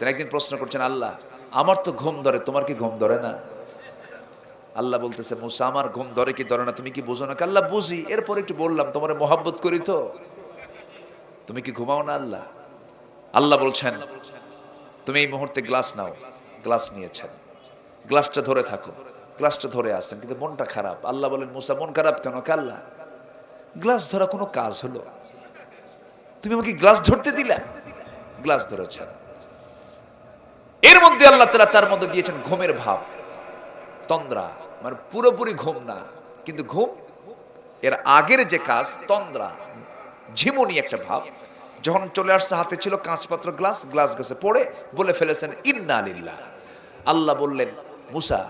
তিনি একদিন প্রশ্ন করছেন, আল্লাহ আমার তো ঘুম ধরে, তোমার কি ঘুম ধরে না? আল্লাহ বলতেছে, মুসা আমার ঘুম ধরে কি ধরে না তুমি কি বুঝো না? আল্লাহ বুঝি, এরপর একটু বললাম তোমার মহব্বত করি তো, তুমি কি ঘুমাও না? আল্লাহ আল্লাহ বলছেন, তুমি এই মুহূর্তে গ্লাস নাও। গ্লাস নিয়েছেন, গ্লাসটা ধরে থাকো। গ্লাসটা ধরে আসছেন কিন্তু মনটা খারাপ। আল্লাহ বলেন, মুসা মন খারাপ কেন? আল্লাহ গ্লাস ধরা কোনো কাজ হলো? তুমি আমাকে গ্লাস ধরতে দিলা? গ্লাস ধরেছেন। এর মধ্যে আল্লাহ তাআলা তার মধ্যে দিয়েছেন ঘুমের ভাব, তন্দ্রা, মানে পুরোপুরি ঘুম না কিন্তু ঘুম। এর আগের যে কাজ তন্দ্রা, ঝিমুনি একটা ভাব যখন চলে আসছে, হাতে ছিল কাঁচপাত্র গ্লাস, গ্লাস গেছে পড়ে বলে ফেলেছেন ইন্না লিল্লাহ। আল্লাহ বললেন, মুসা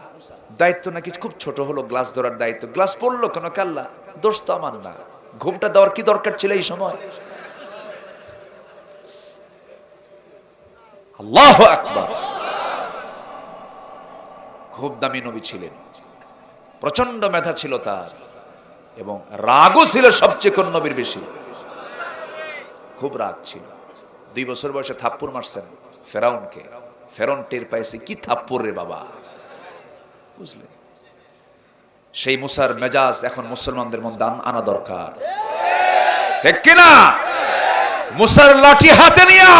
দায়িত্ব নাকি খুব ছোট হলো, গ্লাস ধরার দায়িত্ব, গ্লাস পড়লো কেন? আল্লাহ দোষ তো আমার না, ঘুমটা দেওয়ার কি দরকার ছিল এই সময়? আল্লাহু আকবার। খুব দামি নবী ছিলেন, প্রচন্ড মেধা ছিল তার, এবং রাগও ছিল সবচেয়ে কোন নবীর বেশি। খুব রাগ ছিল। 2 বছর বয়সে থাপ্পড় মারছেন ফেরাউনকে। ফেরাউন টের পাইছে, কি থাপ্পড় রে বাবা, বুঝলেন? সেই মুসার মেজাজ এখন মুসলমানদের মধ্যে আনা দরকার, ঠিক কিনা? মুসার লাঠি হাতে নিয়া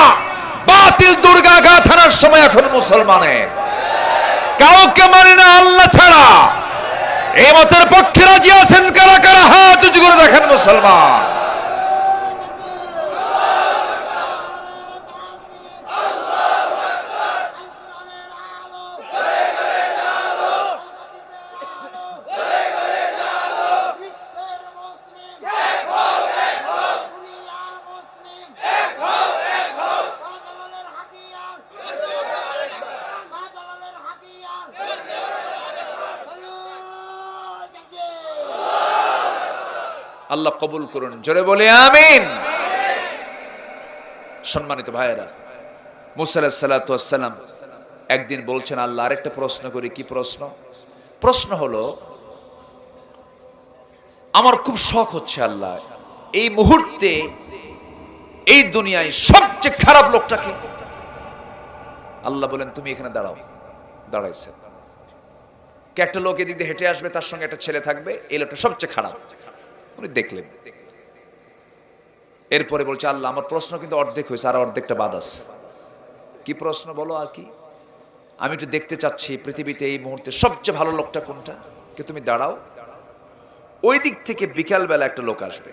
বাতিল দুর্গাঘাত হানার সময় এখন মুসলমানের। কাউকে মানে না আল্লাহ ছাড়া। এই মতের পক্ষে রাজি আছেন কারা কারা? হাত উঁচু করে দেখেন মুসলমান। আল্লাহ কবুল করুন, জোরে বলে আমিন। সম্মানিত ভাইয়েরা, মুসা আলাইহিস সালাতু ওয়াস সালাম একদিন বলছেন, আল্লাহ আরেকটা প্রশ্ন করি। কি প্রশ্ন? প্রশ্ন হলো, আমার খুব শখ হচ্ছে আল্লাহ, এই মুহূর্তে এই দুনিয়ায় সবচেয়ে খারাপ লোকটাকে। আল্লাহ বলেন, তুমি এখানে দাঁড়াও। দাঁড়াইছে। কে একটা লোক এদিক দিয়ে হেঁটে আসবে, তার সঙ্গে একটা ছেলে থাকবে, এই লোকটা সবচেয়ে খারাপ। উনি দেখলেন। এরপরে বলছে, আল্লাহ আমার প্রশ্ন কিন্তু অর্ধেক হয়েছে, আর অর্ধেকটা বাদ আছে। কি প্রশ্ন বলো? আর কি? আমি একটু দেখতে চাচ্ছি পৃথিবীতে এই মুহূর্তে সবচেয়ে ভালো লোকটা কোনটা। কে তুমি দাঁড়াও। ওই দিক থেকে বিকালবেলা একটা লোক আসবে,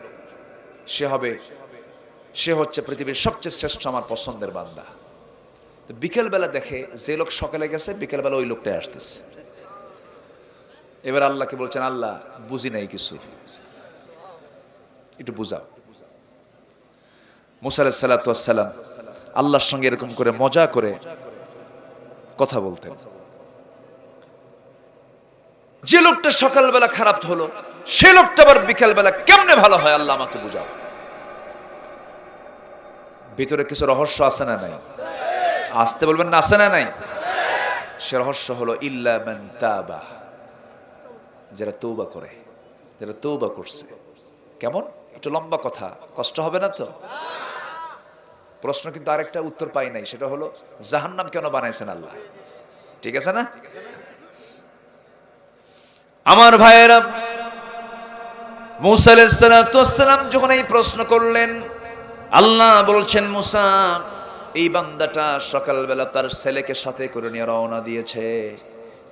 সে হচ্ছে পৃথিবীর সবচেয়ে শ্রেষ্ঠ, আমার পছন্দের বান্দা। বিকেলবেলা দেখে যে লোক সকালে গেছে, বিকেলবেলা ওই লোকটাই আসতেছে। এবার আল্লাহকে বলছেন, আল্লাহ বুঝি নাই কিছু, একটু বুঝাও। মুসা আলাইহিস সালাতু ওয়াস সালাম আল্লাহর সঙ্গে এরকম করে মজা করে কথা বলতেন। যে লোকটা সকালবেলা খারাপ হলো, সে লোকটা আবার বিকেলবেলা কেমনে ভালো হয়, আল্লাহ আমাকে বুঝাও। ভিতরে কিছু রহস্য আছে না নাই? আসতে বলবেন না, আছে না নাই? সে রহস্য হলো ইল্লা মান তাবা, যারা তওবা করে, যারা তওবা করছে। কেমন? একটু লম্বা কথা, কষ্ট হবে না তো? প্রশ্ন কিন্তু আরেকটা উত্তর পাই নাই, সেটা হলো জাহান্নাম কেন বানাইছেন আল্লাহ? ঠিক আছে না? আমার ভাইয়েরা, মুসা আলাইহিস সালাতু ওয়াস সালাম যখন এই প্রশ্ন করলেন, আল্লাহ বলছেন, মুসা এই বান্দাটা সকালবেলা তার ছেলেকে সাথে করে নিয়ে রওনা দিয়েছে।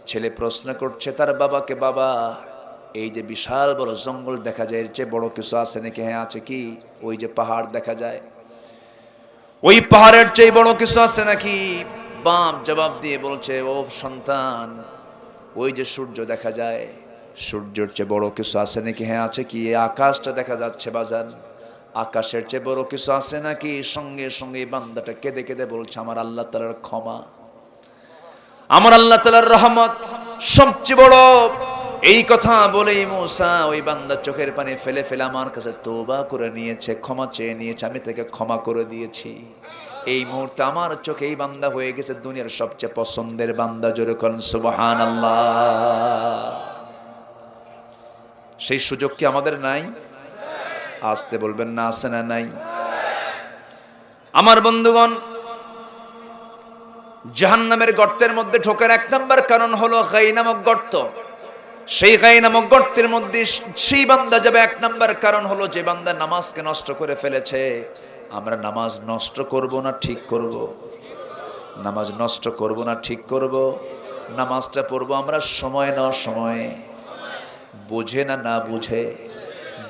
ছেলে প্রশ্ন করছে তার বাবাকে, বাবা এই যে বিশাল বড় জঙ্গল দেখা যায়, এর চেয়ে বড় কিছু আছে নাকি? হ্যাঁ আছে। কি? ওই যে পাহাড় দেখা যায়, ওই পাহাড়ের চেয়ে বড় কিছু আছে নাকি? বাপ জবাব দিয়ে বলছে, ও সন্তান, ওই যে সূর্য দেখা যায়, সূর্যের চেয়ে বড় কিছু আছে নাকি? হ্যাঁ আছে। কি? আকাশটা দেখা যাচ্ছে বাজান, আকাশের চেয়ে বড় কিছু আছে নাকি? সঙ্গে সঙ্গে বান্দাটা কেঁদে কেঁদে বলছে, আমার আল্লাহ তাআলার ক্ষমা, আমার আল্লাহ তাআলার রহমত সবচেয়ে বড়। এই কথা বলেই মুসা ওই বান্দা চোখের পানি ফেলে ফেলে আমার কাছে তওবা করে নিয়েছে, ক্ষমা চেয়ে নিয়েছে, আমি তাকে ক্ষমা করে দিয়েছি। এই মুহূর্তে আমার চোখে এই বান্দা হয়ে গেছে দুনিয়ার সবচেয়ে পছন্দের বান্দা। জোরে করেন সুবহানাল্লাহ। সেই সুযোগ কি আমাদের নাই? আসতে বলবেন না, আছে না নাই? আমার বন্ধুগণ, জাহান্নামের গর্তের মধ্যে ঢোকার এক নাম্বার কারণ হলো গাই নামক গর্ত। সেই গাই নামক গর্তের মধ্যে সেই বান্দা যাবে, এক নাম্বার কারণ হলো যে বান্দা নামাজকে নষ্ট করে ফেলেছে। আমরা নামাজ নষ্ট করব না ঠিক করব? নামাজ নষ্ট করব না ঠিক করব? নামাজটা পড়বো আমরা সময় না সময়ে, বুঝে না না বুঝে,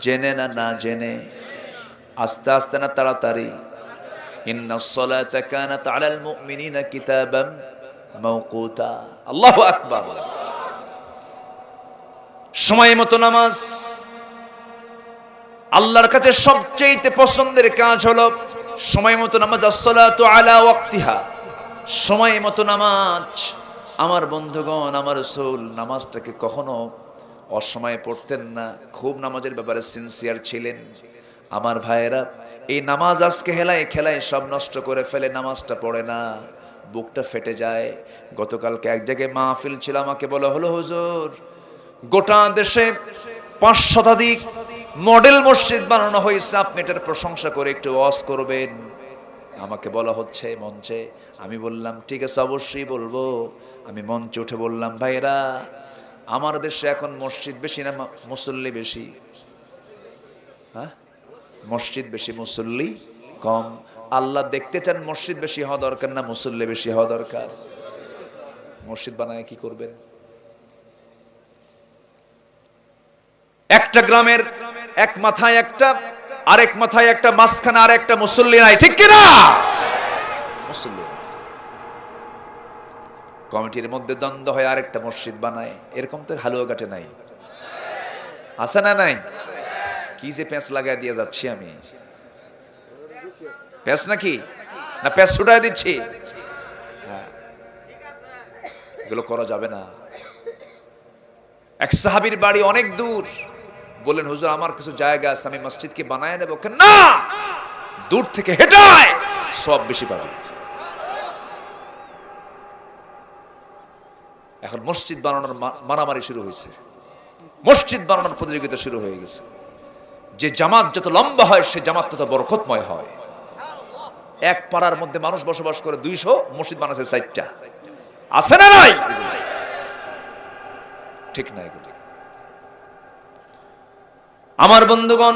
জেনে না না জেনে, আস্তে আস্তে না তাড়াতাড়ি। ইন্নাস সালাতা কানাত আলাল মুমিনিনা কিতাবাম মাওকুতা। আল্লাহু আকবার। সময় মতো নামাজ আল্লাহর কাছে সবচেয়ে পছন্দের কাজ হলো সময় মতো নামাজ। আসসালাতু আলা ওয়াক্তিহা, সময় মতো নামাজ। আমার বন্ধুগণ, আমার রাসূল নামাজটাকে কখনো অসময়ে পড়তেন না, খুব নামাজের ব্যাপারে সিনসিয়ার ছিলেন। আমার ভাইয়েরা, এই নামাজ আজকে হেলায় খেলায় সব নষ্ট করে ফেলে, নামাজটা পড়ে না, বুকটা ফেটে যায়। গতকালকে এক জায়গায় মাহফিল ছিল, আমাকে বলা হলো হুজুর গোটা দেশে 5 শতাধিক মডেল মসজিদ বানানো হয়েছে, আপনি এটার প্রশংসা করে একটু ওয়াজ করবেন। আমাকে বলা হচ্ছে মঞ্চে। আমি বললাম ঠিক আছে, অবশ্যই বলবো। আমি মঞ্চে উঠে বললাম, ভাইরা আমার দেশে এখন মসজিদ বেশি না মুসল্লি বেশি? হ্যাঁ, মসজিদ বেশি মুসল্লি কম। আল্লাহ দেখতে চান মসজিদ বেশি হওয়া দরকার না মুসল্লি বেশি হওয়া দরকার? মসজিদ বানায় কি করবেন? একটা গ্রামের এক মাথায় একটা, আরেক মাথায় একটা, মাঝখানে আর একটা মুসল্লি নাই, ঠিক কিনা? মুসল্লি কমিটির মধ্যে দ্বন্দ্ব হয়, আরেকটা মসজিদ বানায়। এরকম তো হালুয়াঘাটে নাই? আছে না নাই? কি যে প্যাঁচ লাগাই দিয়ে যাচ্ছি আমি, প্যাঁচ নাকি না প্যাঁচ ছুটাই দিচ্ছি? হ্যাঁ, এগুলো করা যাবে না। এক সাহাবীর বাড়ি অনেক দূর, বললেন হুজুর আমার কিছু জায়গা আছে, আমি মসজিদকে বানায় নেব। না, দূর থেকে হেঁটায় সব বেশি পাবে। এখন মসজিদ বানানোর মারামারি শুরু হয়েছে, মসজিদ বানানোর প্রতিযোগিতা শুরু হয়ে গেছে। যে জামাত যত লম্বা হয় সে জামাত তত বরকতময় হয়। এক পাড়ার মধ্যে মানুষ বসবাস করে, 200 মসজিদ বানাচ্ছে 4টা। আছে না নাই? ঠিক না? এগুলো আমার বন্ধুগণ,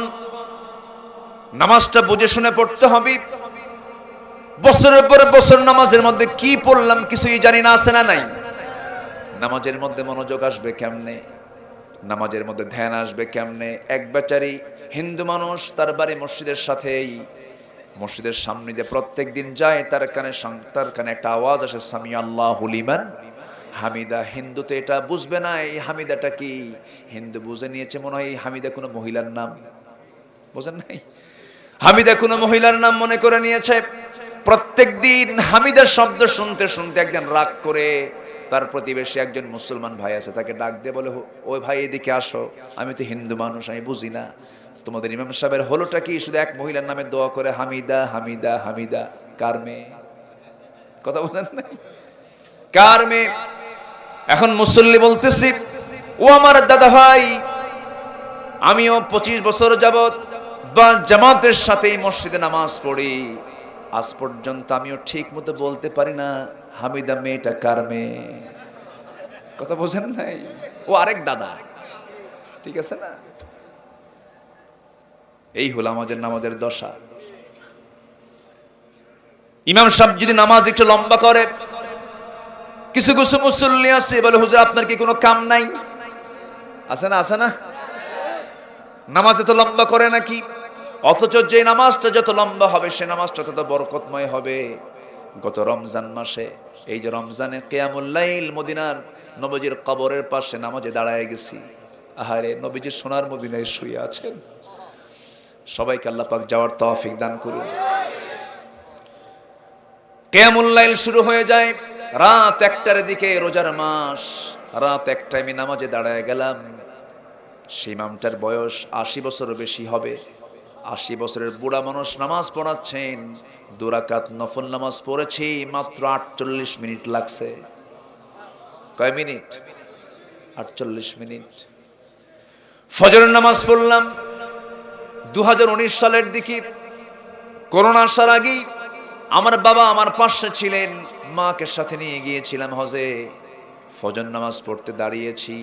নামাজটা বুঝে শুনে পড়তে হবে। বছরের পর বছর নামাজের মধ্যে কি পড়লাম কিছুই জানি না, আছে না নাই? নামাজের মধ্যে মনোযোগ আসবে কেমনে? নামাজের মধ্যে ধ্যান আসবে কেমনে? এক বেচারি হিন্দু মানুষ, তার বাড়ি মসজিদের সাথেই, মসজিদের সামনে দিয়ে প্রত্যেক দিন যায়, তার কানে একটা আওয়াজ আসে, সামি আল্লাহু লিমান হামিদা। হিন্দু তো এটা বুঝবে না, এই হামিদাটা কি। হিন্দু বুঝে নিয়েছে মনে হয় এই হামিদা কোনো মহিলার নাম, বুঝেন নাই? হামিদা কোনো মহিলার নাম মনে করে নিয়েছে। প্রত্যেক দিন হামিদার শব্দ শুনতে শুনতে একদিন রাগ করে তার প্রতিবেশী একজন মুসলমান ভাই আছে, তাকে ডাক দিয়ে বলে, ওই ভাই এদিকে আসো, আমি তো হিন্দু মানুষ, আমি বুঝি না, তোমাদের ইমাম সাহেবের হলোটা কি? শুধু এক মহিলার নামে দোয়া করে, হামিদা হামিদা হামিদা। কার মেয়ে? কথা বলেন না, কার মেয়ে? এখন মুসল্লি বলতেছি, ও আমার দাদা ভাই, আমিও 25 বছর যাবত জামাতের সাথে মসজিদে নামাজ পড়ি, আজ পর্যন্ত আমিও ঠিক মতো বলতে পারি না হামিদা মেয়েটা কার মেয়ে। কথা বোঝেন নাই? ও আরেক দাদা, ঠিক আছে না? এই হলো আমাদের নামাজের দশা। ইমাম সাহেব যদি নামাজ একটু লম্বা করে, কিছু কিছু মুসল্লি আছে বলে, হুজুর আপনার কি কোনো কাম নাই? আছে না? আছে না? নামাজ এত লম্বা করে নাকি? অথচ যে নামাজটা যত লম্বা হবে সে নামাজটা তত বরকতময় হবে। গত রমজান মাসে, এই যে রমজানে কিয়ামুল লাইল, মদিনার নবীজির কবরের পাশে নামাজে দাঁড়ায় গেছি। আহারে, নবীজি সোনার মদিনায় শুয়ে আছেন। সবাইকে আল্লাহ পাক যাওয়ার তৌফিক দান করুন। কিয়ামুল লাইল শুরু হয়ে যায় রাত 1টার দিকে, রোজার মাস। রাত 1টায় আমি নামাজে দাঁড়ায় গেলাম। সেই ইমামটার বয়স 80 বছরের বেশি হবে। 80 বছরের বুড়া মানুষ নামাজ পড়াচ্ছেন। 2 রাকাত নফল নামাজ পড়েছি, মাত্র 48 মিনিট লাগছে। কয় মিনিট? 48 মিনিট। ফজরের নামাজ পড়লাম 2019 সালের দিকে, করোনা আসার আগেই আমার বাবা আমার পাশে ছিলেন, মাকে সাথে নিয়ে গিয়েছিলাম হজে। ফজর নামাজ পড়তে দাঁড়িয়েছি,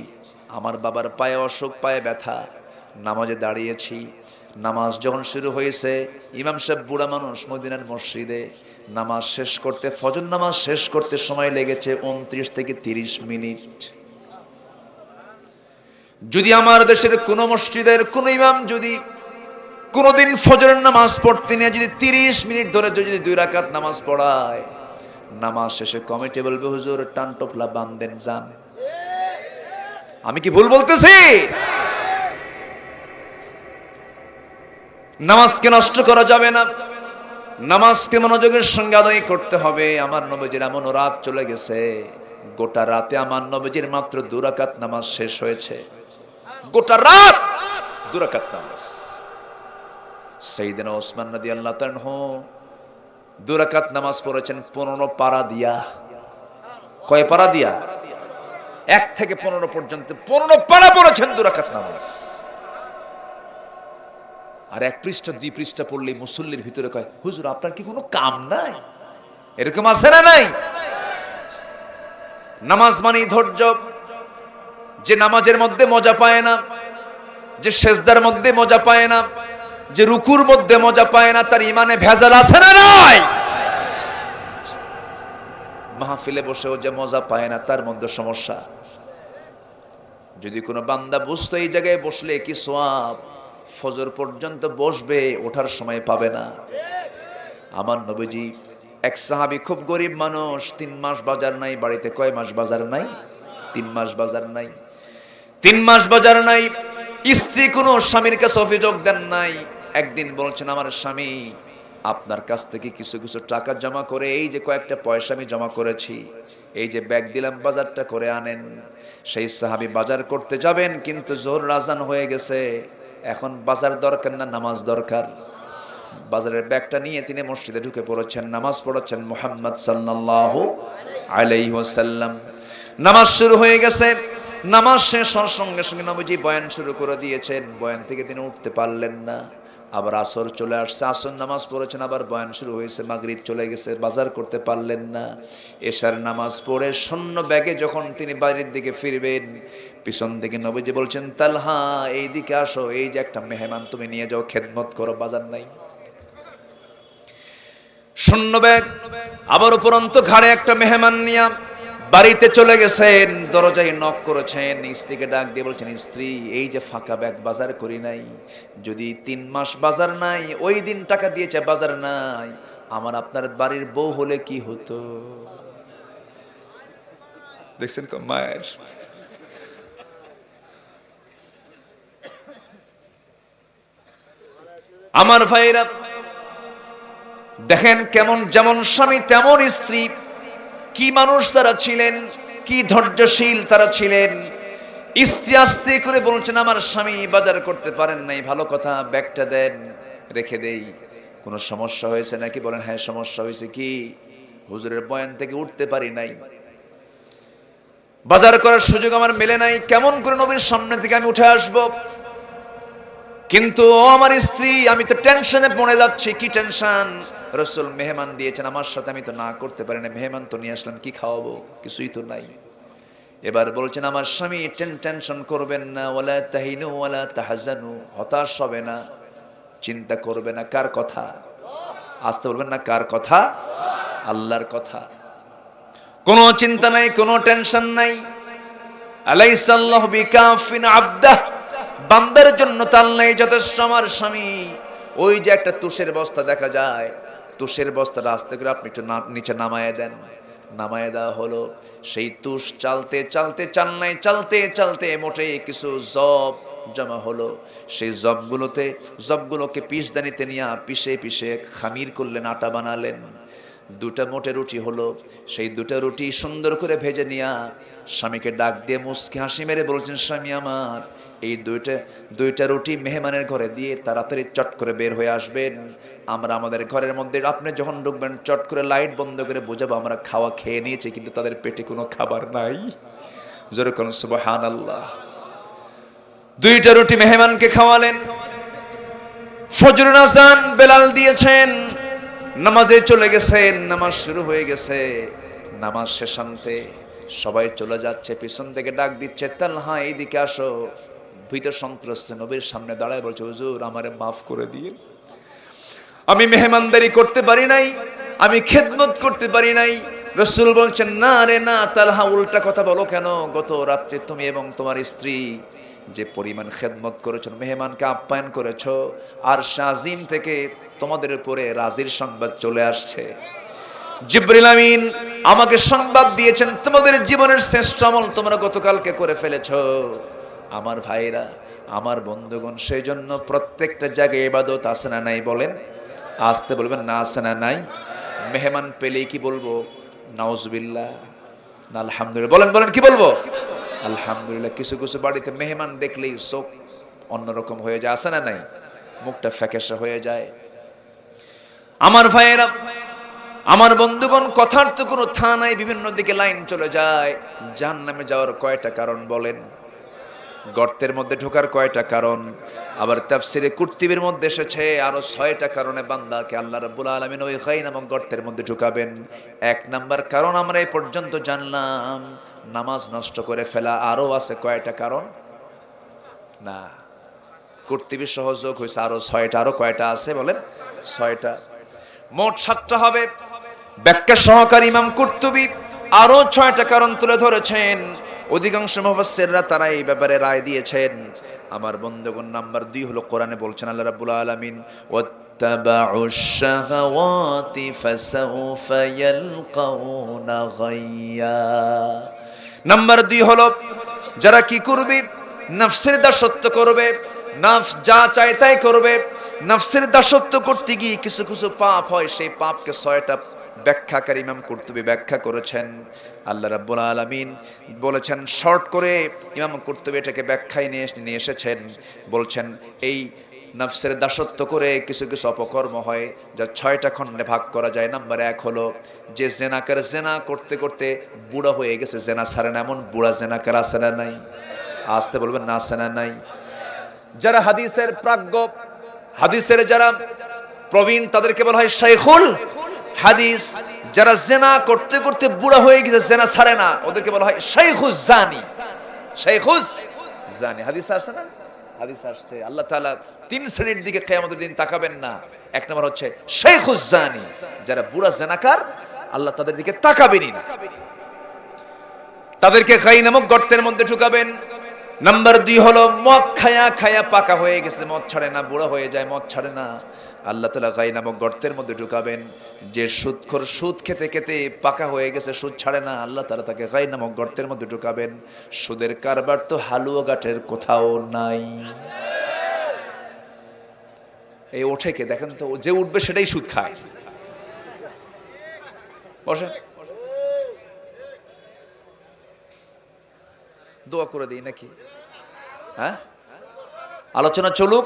আমার বাবার পায়ে অসুখ, পায়ে ব্যথা, নামাজে দাঁড়িয়েছি। নামাজ যখন শুরু হয়েছে, ইমাম সাহেব বুড়া মানুষ, মদিনার মসজিদে নামাজ শেষ করতে, ফজর নামাজ শেষ করতে সময় লেগেছে 29 থেকে 30 মিনিট। যদি আমার দেশের কোন মসজিদের কোন ইমাম যদি কোনদিন ফজরের নামাজ পড়তে নিয়ে যদি 30 মিনিট ধরে যদি 2 রাকাত নামাজ পড়ায়, নামাজ শেষে কমিটি বলবে হুজুর টান টোপলা বাঁধেন যান। আমি কি ভুল বলতেছি? নামাজকে নষ্ট করা যাবে না, নামাজকে মনোযোগের সঙ্গে আদায় করতে হবে। আমার নবীজির এমন রাত চলে গেছে, গোটা রাতে আমার নবীজির মাত্র 2 রাকাত নামাজ শেষ হয়েছে। গোটা রাত 2 রাকাত নামাজ। সাইয়েদনা ওসমান রাদিয়াল্লাহু তাআলা 2 রাকাত নামাজ পড়েছেন 15 পারা দিয়া। কয় পারা দিয়া? 1 থেকে 15 পর্যন্ত 15 পারা পড়েছেন 2 রাকাত নামাজ। আর 1 পৃষ্ঠা 2 পৃষ্ঠা পড়লে মুসল্লির ভিতরে কয় হুজুর আপনার কি কোনো কাম নাই? এরকম আছে না নাই? নামাজ মানে ধৈর্য। যে নামাজের মধ্যে মজা পায় না, যে সেজদার মধ্যে মজা পায় না, যে রুকুর মধ্যে মজা পায় না, তার ইমানে ভেজাল আছে না নাই? মাহফিলে বসেও যে মজা পায় না, তার মধ্যে সমস্যা। যদি কোনো বান্দা বুঝতো এই জায়গায় বসলে কি সওয়াব, ফজর পর্যন্ত বসবে, ওঠার সময় পাবে না। আমার নবীজি এক সাহাবী, খুব গরিব মানুষ, 3 মাস বাজার নাই বাড়িতে। কয় মাস বাজার নাই? 3 মাস বাজার নাই। 3 মাস বাজার নাই। স্ত্রী কোনো স্বামীর কাছে অভিযোগ দেন নাই। একদিন বলছেন আমার স্বামী আপনার কাছ থেকে কিছু কিছু টাকা জমা করে, এই যে কয়েকটা পয়সা আমি জমা করেছি, এই যে ব্যাগ দিলাম বাজারটা করে আনেন। সেই সাহাবী বাজার করতে যাবেন, কিন্তু জোহর আজান হয়ে গেছে। এখন বাজার দরকার না নামাজ দরকার। বাজারের ব্যাগটা নিয়ে তিনি মসজিদে ঢুকে পড়েছেন, নামাজ পড়াচ্ছেন মুহাম্মদ সাল্লাল্লাহু আলাইহি ওয়াসাল্লাম। নামাজ শুরু হয়ে গেছে। নামাজ শেষ হওয়ার সঙ্গে সঙ্গে নবীজি বয়ান শুরু করে দিয়েছেন। বয়ান থেকে তিনি উঠতে পারলেন না। আবার আসর চলে আসছে, আসর নামাজ পড়েছেন, আবার বয়ান শুরু হয়েছে। মাগরিব চলে গেছে, বাজার করতে পারলেন না। এশার নামাজ পড়ে শূন্য ব্যাগে যখন তিনি বাড়ির দিকে ফিরবেন, পিছন থেকে নবীজি বলছেন তালহা এইদিকে আসো, এই যে একটা মেহমান তুমি নিয়ে যাও, খেদমত করো, বাজার নাই। শূন্য ব্যাগ, আবার উপরন্ত ঘাড়ে একটা মেহমান নিয়ে বাড়িতে চলে গেছেন। দরজায় নক করেছেন, স্ত্রীকে ডাক দিয়ে বলছেন স্ত্রী এই যে ফাঁকা ব্যাগ, বাজার করি নাই। যদি 3 মাস বাজার নাই, ওই দিন টাকা দিয়েছে বাজার নাই, আমার আপনার বাড়ির বউ হলে কি হতো? দেখছেন মায়ের। আমার ভাইরা দেখেন কেমন, যেমন স্বামী তেমন স্ত্রী। কি মানুষ তারা ছিলেন, কি ধৈর্যশীল তারা ছিলেন। স্ত্রী আস্তে করে বলছেন আমার স্বামী বাজার করতে পারেন নাই, ভালো কথা, ব্যাগটা দেন, রেখে দেই। কোনো সমস্যা হয়েছে নাকি? বলেন হ্যাঁ সমস্যা হয়েছে। কি? হুজুরের বয়ান থেকে উঠতে পারি নাই, বাজার করার সুযোগ আমার মেলে নাই, কেমন করে নবীর সামনে থেকে আমি উঠে আসব? কিন্তু আমার স্ত্রী, আমি তো টেনশনে পড়ে যাচ্ছি। কি টেনশন? রাসূল মেহমান দিয়েছেন আমার সাথে, আমি তো না করতে পারি না, মেহমান তো নিয়ে আসলাম, কি খাওয়াবো? কিছুই তো নাই। এবার বলছেন আমার স্বামী টেনশন করবেন না, ওয়ালা তাহিনু ওয়ালা তাহজানু, হতাশ হবে না, চিন্তা করবে না। কার কথা? আসতে বলবেন না, কার কথা? আল্লাহর কথা। কোনো চিন্তা নাই, কোনো টেনশন নাই। আলাইসাল্লাহু বিকাফিন আবদাহ, বান্দার জন্য তো আল্লাহই যথেষ্ট। আমার স্বামী, ওই যে একটা তুষের বস্তা দেখা যায়, তুষের বস্তাটা আস্তে করে আপনি একটু নিচে নামায় দেন। নামায় দেওয়া হলো। সেই তুষ চালতে চালতে, চালনায় চালতে চালতে মোটে কিছু জব জমা হলো। সেই জবগুলোকে পিষদানিতে নিয়ে পিষে পিষে খামির করলেন, আটা বানালেন। 2টা মোটে রুটি হলো। সেই 2টা রুটি সুন্দর করে ভেজে নিয়ে স্বামীকে ডাক দিয়ে মুচকি হাসি মেরে বলছেন স্বামী আমার, এই 2টা রুটি মেহমানের ঘরে দিয়ে তাড়াতাড়ি চট করে বের হয়ে আসবেন। আমরা আমাদের ঘরের মধ্যে, আপনি যখন ঢুকবেন চট করে লাইট বন্ধ করে বোঝাবো আমরা খাওয়া খেয়ে নিয়েছি, কিন্তু তাদের পেটে কোনো খাবার নাই। জোরে কোন সুবহানাল্লাহ। 2টা রুটি মেহমানকে খাওয়ালেন। ফজরের আযান বেলাল দিয়েছেন। নামাজে চলে গেছেন, নামাজ শুরু হয়ে গেছে, নামাজ শেষান্তে সবাই চলে যাচ্ছে, পিছন থেকে ডাক দিচ্ছে, তালহা এইদিকে আসো। ভীত সন্ত্রস্ত নবীর সামনে দাঁড়ায় বলছে, হুজুর আমারে মাফ করে দিয়ে, আমি মেহমানদারি করতে পারি নাই, আমি খেদমত করতে পারি নাই। রাসূল বলছেন, না রে না তালহা, উল্টা কথা বলো কেন? গত রাত্রে তুমি এবং তোমার স্ত্রী যে পরিমাণ খেদমত করেছো, মেহমানকে আপ্যায়ন করেছো, আর শাজিম থেকে তোমাদের উপরে রাজির সংবাদ চলে আসছে। জিবরিল আমিন আমাকে সংবাদ দিয়েছেন, তোমাদের জীবনের শ্রেষ্ঠ আমল তোমরা গতকালকে করে ফেলেছো। আমার ভাইরা, আমার বন্ধুগণ, সেই জন্য প্রত্যেকটা জায়গায় ইবাদত আছে না নাই? বলেন, আসতে বলবেন না, আছে না নাই? মেহমান পেলেই কি বলবো? নাউজুবিল্লাহ না আলহামদুলিল্লাহ? বলেন বলেন, কি বলবো? আলহামদুলিল্লাহ। কিছু কিছু বাড়িতে মেহমান দেখলেই চোখ অন্যরকম হয়ে যায়, আছে না নাই? মুখটা ফ্যাকাশে হয়ে যায়। আমার ভাইয়েরা, আমার বন্ধুগণ, কথার তো কোনো থা নাই, বিভিন্ন দিকে লাইন চলে যায়। জাহান্নামে যাওয়ার কয়টা কারণ বলেন? গর্তের মধ্যে ঢোকার কয়টা কারণ? আবার তাফসিরে কুরতুবীর মধ্যে এসেছে আরো 6টা কারণে বান্দাকে আল্লাহ রাব্বুল আলামিন ওই খাই নামক গর্তের মধ্যে ঢুকাবেন। 1 নাম্বার কারণ আমরা এই পর্যন্ত জানলাম, নামাজ নষ্ট করে ফেলা। আরো আছে কয়টা কারণ? না, কুরতুবীর সহযোগ হয়েছে আরো 6টা। আরো কয়টা আছে বলেন? 6টা। মোট 7টা হবে। ব্যাখ্যা সহকারী ইমাম কুরতুবী আরো 6টা কারণ তুলে ধরেছেন। অধিকাংশ মুফাসসিররা তারা এই ব্যাপারে রায় দিয়েছেন। আমার বন্ধুগণ, নাম্বার 2 হলো, কোরআনে বলছেন আল্লাহ রাব্বুল আলামিন, ওয়াত্তাবাউশ শাহাওয়াতি ফাসাউফা ইয়ালকাউনা গায়্যা। নাম্বার 2 হলো, যারা কি করবে? নফসের দাসত্ব করবে, নফস যা চায় তাই করবে। নফসের দাসত্ব করতে গিয়ে কিছু কিছু পাপ হয়, সেই পাপকে 6টা ব্যাখ্যাকারী ইমাম কুরতুবী ব্যাখ্যা করেছেন। আল্লাহ রাব্বুল আলামিন বলেছেন, শর্ট করে ইমাম কুরতুবী এটাকে ব্যাখ্যায় নিয়ে এসেছেন। বলছেন, এই নফসের দাসত্ব করে কিছু কিছু অপকর্ম হয়, যা 6টা খণ্ডে ভাগ করা যায়। নাম্বার 1 হলো, যে জেনাকার জেনা করতে করতে বুড়া হয়ে গেছে, জেনা ছাড়ে না, এমন বুড়া জেনাকার আছে না নাই? আসতে বলবেন না, আছে না নাই? যারা হাদিসের প্রাজ্ঞ, হাদিসের যারা প্রবীণ, তাদেরকে বলা হয় শাইখুল হাদিস। যারা জেনা করতে করতে বুড়া হয়ে গেছে, জেনা ছাড়ে না, ওদেরকে বলা হয় শাইখুজ জানি। শাইখুজ জানি হাদিস আসছে না? হাদিস আসছে, আল্লাহ তাআলা 3 শ্রেণীর দিকে কিয়ামতের দিন তাকাবেন না। 1 নম্বর হচ্ছে শাইখুজ জানি, যারা বুড়া জেনাকার, আল্লাহ তাদের দিকে তাকাবেনই না, তাদেরকে খাই নামক গর্তের মধ্যে ঢুকাবেন। নাম্বার 2 হলো, মদ খায়া খায়া পাকা হয়ে গেছে, মদ ছাড়ে না, বুড়া হয়ে যায়, মদ ছাড়ে না, আল্লাহ তাআলা গাই নামক গর্তের মধ্যে ঢুকাবেন। যে সুদখোর, সুদ খেতে খেতে পাকা হয়ে গেছে, সুদ ছাড়ে না, আল্লাহ তাআলা তাকে গাই নামক গর্তের মধ্যে ঢুকাবেন। সুদের কারবার তো হালুয়া ঘাটের কোথাও নাই। এই ওঠে কে দেখেন তো? যে উঠবে সেটাই সুদ খায়। বসে দোয়া করে দিই নাকি? হ্যাঁ, আলোচনা চলুক,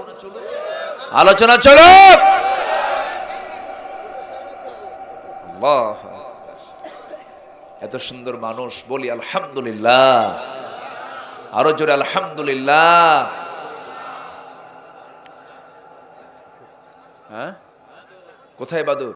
আলোচনা চলুক। আল্লাহ, এত সুন্দর মানুষ, বলি আলহামদুলিল্লাহ। আরো জোরে আলহামদুলিল্লাহ। হ্যাঁ, কোথায় বাদুর?